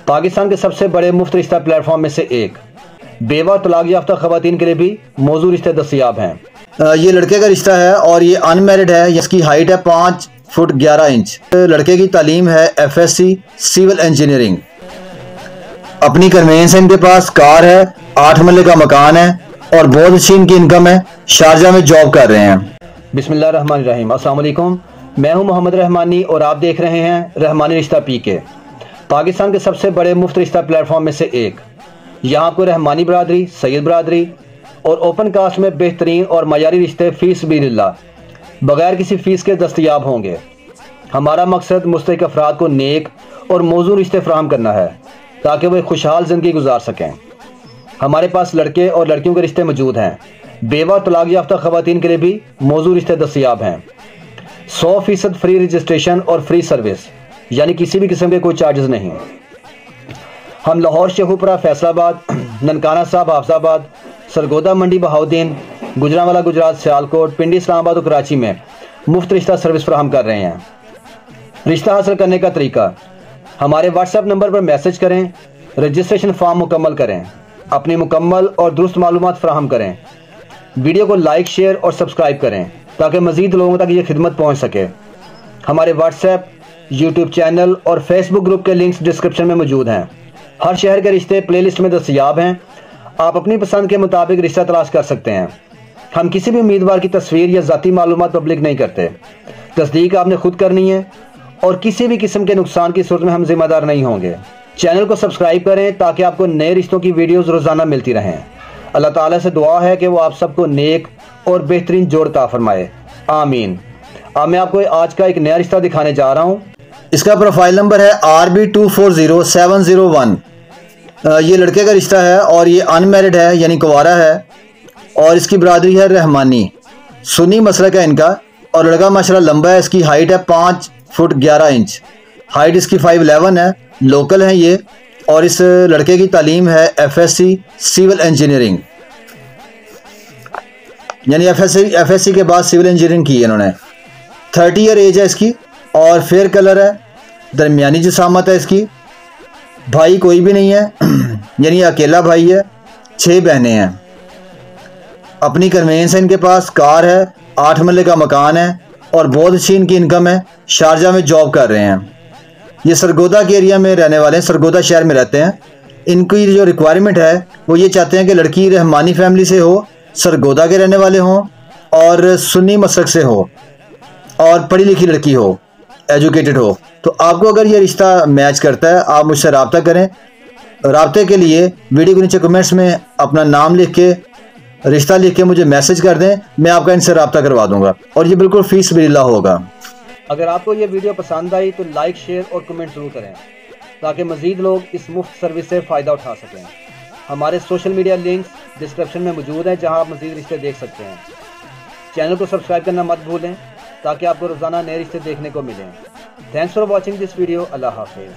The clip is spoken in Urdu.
پاکستان کے سب سے بڑے مفت رشتہ پلیٹ فارم میں سے ایک بیوہ اور طلاق یافتہ خواتین کے لیے بھی موزوں رشتے دستیاب ہیں۔ یہ لڑکے کا رشتہ ہے اور یہ ان میرڈ ہے۔ اس کی ہائٹ ہے 5 فٹ 11 انچ۔ لڑکے کی تعلیم ہے FSC سول انجینئرنگ۔ اپنی کنوینس ہے، ان کے پاس کار ہے، 8 مرلے کا مکان ہے اور بہت اچھی ان کی انکم ہے۔ شارجہ میں جاب کر رہے ہیں۔ بسم اللہ الرحمن الرحیم۔ السلام علیکم، میں ہوں محمد رحمانی اور آپ دیکھ رہے ہیں رحمانی رشتہ پی کے، پاکستان کے سب سے بڑے مفت رشتہ پلیٹ فارم میں سے ایک۔ یہاں آپ کو رحمانی برادری، سید برادری اور اوپن کاسٹ میں بہترین اور معیاری رشتے فی سبیل اللہ بغیر کسی فیس کے دستیاب ہوں گے۔ ہمارا مقصد مستحق افراد کو نیک اور موزوں رشتے فراہم کرنا ہے تاکہ وہ ایک خوشحال زندگی گزار سکیں۔ ہمارے پاس لڑکے اور لڑکیوں کے رشتے موجود ہیں۔ بیوہ اور طلاق یافتہ خواتین کے لیے بھی موزوں رشتے دستیاب ہیں۔ 100% فری رجسٹریشن اور فری سروس، یعنی کسی بھی قسم کے کوئی چارجز نہیں۔ ہم لاہور شیخوپورہ، فیصل آباد، ننکانہ صاحب حافظ آباد، سرگودا منڈی بہاؤدین، گجرانوالہ گجرات، سیالکوٹ، پنڈی اسلام آباد اور کراچی میں مفت رشتہ سروس فراہم کر رہے ہیں۔ رشتہ حاصل کرنے کا طریقہ: ہمارے واٹس ایپ نمبر پر میسج کریں، رجسٹریشن فارم مکمل کریں، اپنی مکمل اور درست معلومات فراہم کریں، ویڈیو کو لائک، شیئر اور سبسکرائب کریں تاکہ مزید لوگوں تک یہ خدمت پہنچ سکے۔ ہمارے واٹس ایپ، یوٹیوب چینل اور فیس بک گروپ کے لنکس ڈسکرپشن میں موجود ہیں۔ ہر شہر کے رشتے پلے لسٹ میں دستیاب ہیں۔ آپ اپنی پسند کے مطابق رشتہ تلاش کر سکتے ہیں۔ ہم کسی بھی امیدوار کی تصویر یا ذاتی معلومات پبلک نہیں کرتے۔ تصدیق آپ نے خود کرنی ہے اور کسی بھی قسم کے نقصان کی صورت میں ہم ذمہ دار نہیں ہوں گے۔ چینل کو سبسکرائب کریں تاکہ آپ کو نئے رشتوں کی ویڈیوز روزانہ ملتی رہیں۔ اللہ تعالیٰ سے دعا ہے کہ وہ آپ سب کو نیک اور بہترین جوڑ عطا فرمائے، آمین۔ اب میں آپ کو آج کا ایک نیا رشتہ دکھانے جا رہا ہوں۔ اس کا پروفائل نمبر ہے RB240701۔ یہ لڑکے کا رشتہ ہے اور یہ ان میرڈ ہے، یعنی کنوارا ہے، اور اس کی برادری ہے رحمانی، سنی مسلک ہے ان کا، اور لڑکا ماشاءاللہ لمبا ہے۔ اس کی ہائٹ ہے 5 فٹ 11 انچ، ہائٹ اس کی 5'11" ہے۔ لوکل ہیں یہ، اور اس لڑکے کی تعلیم ہے FSC سول انجینئرنگ، یعنی FSC کے بعد سول انجینئرنگ کی ہے انہوں نے۔ 30 ایئر ایج ہے اس کی اور فیئر کلر ہے، درمیانی جسامت ہے اس کی۔ بھائی کوئی بھی نہیں ہے، یعنی اکیلا بھائی ہے۔ 6 بہنیں ہیں۔ اپنی کنوینس ہے ان کے پاس، کار ہے، 8 مرلے کا مکان ہے اور بہت اچھی ان کی انکم ہے۔ شارجہ میں جاب کر رہے ہیں۔ یہ سرگودا کے ایریا میں رہنے والے ہیں، سرگودا شہر میں رہتے ہیں۔ ان کی جو ریکوائرمنٹ ہے وہ یہ چاہتے ہیں کہ لڑکی رحمانی فیملی سے ہو، سرگودا کے رہنے والے ہوں اور سنی مسلک سے ہو اور پڑھی لکھی لڑکی ہو، ایجوکیٹڈ ہو۔ تو آپ کو اگر یہ رشتہ میچ کرتا ہے آپ مجھ سے رابطہ کریں۔ رابطے کے لیے ویڈیو کے نیچے کمنٹس میں اپنا نام لکھ کے، رشتہ لکھ کے مجھے میسج کر دیں، میں آپ کا ان سے رابطہ کروا دوں گا اور یہ بالکل فی سبیل اللہ ہوگا۔ اگر آپ کو یہ ویڈیو پسند آئی تو لائک، شیئر اور کمنٹ ضرور کریں تاکہ مزید لوگ اس مفت سروس سے فائدہ اٹھا سکیں۔ ہمارے سوشل میڈیا لنکس ڈسکرپشن میں موجود ہیں جہاں آپ مزید رشتے دیکھ سکتے ہیں۔ چینل کو سبسکرائب کرنا مت بھولیں تاکہ آپ کو روزانہ نئے رشتے دیکھنے کو ملیں۔ Thanks for watching this video. اللہ حافظ۔